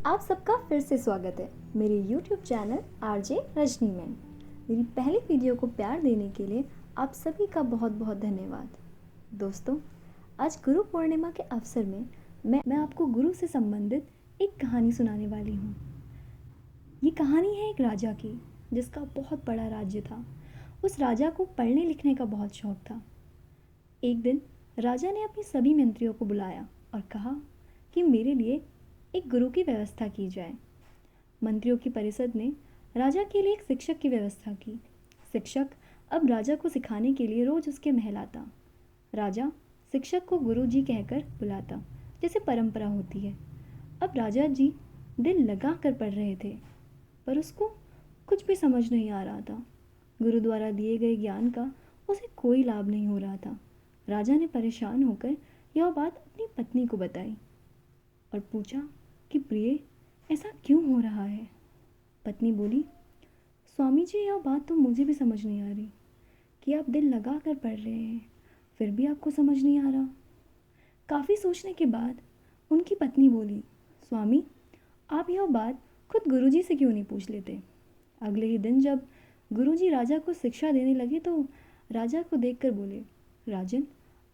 आप सबका फिर से स्वागत है मेरे YouTube चैनल आरजे रजनी में। मेरी पहली वीडियो को प्यार देने के लिए आप सभी का बहुत बहुत धन्यवाद। दोस्तों, आज गुरु पूर्णिमा के अवसर में मैं आपको गुरु से संबंधित एक कहानी सुनाने वाली हूँ। ये कहानी है एक राजा की, जिसका बहुत बड़ा राज्य था। उस राजा को पढ़ने लिखने का बहुत शौक था। एक दिन राजा ने अपने सभी मंत्रियों को बुलाया और कहा कि मेरे लिए एक गुरु की व्यवस्था की जाए। मंत्रियों की परिषद ने राजा के लिए एक शिक्षक की व्यवस्था की। शिक्षक अब राजा को सिखाने के लिए रोज उसके महल आता। राजा शिक्षक को गुरुजी कहकर बुलाता, जैसे परंपरा होती है। अब राजा जी दिल लगा कर पढ़ रहे थे, पर उसको कुछ भी समझ नहीं आ रहा था। गुरु द्वारा दिए गए ज्ञान का उसे कोई लाभ नहीं हो रहा था। राजा ने परेशान होकर यह बात अपनी पत्नी को बताई और पूछा कि प्रिय, ऐसा क्यों हो रहा है। पत्नी बोली, स्वामी जी, यह बात तो मुझे भी समझ नहीं आ रही कि आप दिल लगा कर पढ़ रहे हैं, फिर भी आपको समझ नहीं आ रहा। काफ़ी सोचने के बाद उनकी पत्नी बोली, स्वामी, आप यह बात खुद गुरुजी से क्यों नहीं पूछ लेते। अगले ही दिन जब गुरुजी राजा को शिक्षा देने लगे तो राजा को देखकर बोले, राजन,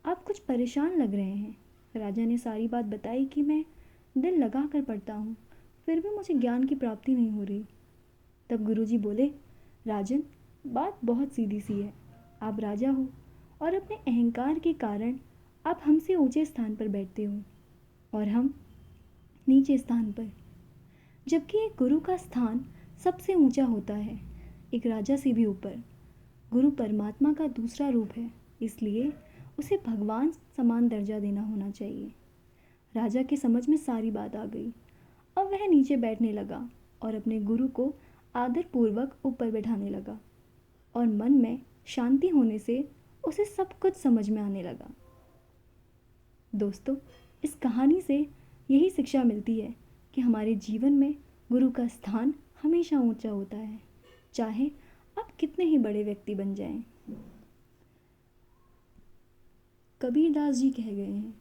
आप कुछ परेशान लग रहे हैं। राजा ने सारी बात बताई कि मैं दिल लगा कर पढ़ता हूँ, फिर भी मुझे ज्ञान की प्राप्ति नहीं हो रही। तब गुरुजी बोले, राजन, बात बहुत सीधी सी है। आप राजा हो और अपने अहंकार के कारण आप हमसे ऊंचे स्थान पर बैठते हो और हम नीचे स्थान पर, जबकि एक गुरु का स्थान सबसे ऊंचा होता है, एक राजा से भी ऊपर। गुरु परमात्मा का दूसरा रूप है, इसलिए उसे भगवान समान दर्जा देना होना चाहिए। राजा की समझ में सारी बात आ गई। अब वह नीचे बैठने लगा और अपने गुरु को आदरपूर्वक ऊपर बैठाने लगा और मन में शांति होने से उसे सब कुछ समझ में आने लगा। दोस्तों, इस कहानी से यही शिक्षा मिलती है कि हमारे जीवन में गुरु का स्थान हमेशा ऊंचा होता है, चाहे आप कितने ही बड़े व्यक्ति बन जाएं। कबीरदास जी कह गए हैं,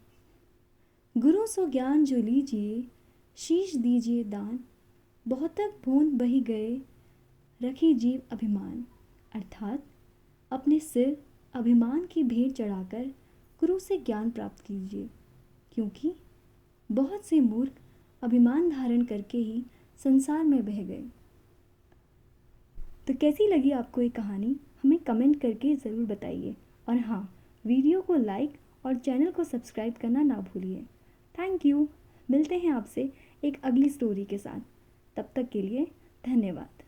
गुरु सो ज्ञान जो लीजिए, शीश दीजिए दान, बहुतक बूंद बही गए, रखी जीव अभिमान। अर्थात अपने सिर अभिमान की भेंट चढ़ाकर गुरु से ज्ञान प्राप्त कीजिए, क्योंकि बहुत से मूर्ख अभिमान धारण करके ही संसार में बह गए। तो कैसी लगी आपको ये कहानी, हमें कमेंट करके ज़रूर बताइए। और हाँ, वीडियो को लाइक और चैनल को सब्सक्राइब करना ना भूलिए। Thank you. मिलते हैं आपसे एक अगली स्टोरी के साथ। तब तक के लिए धन्यवाद।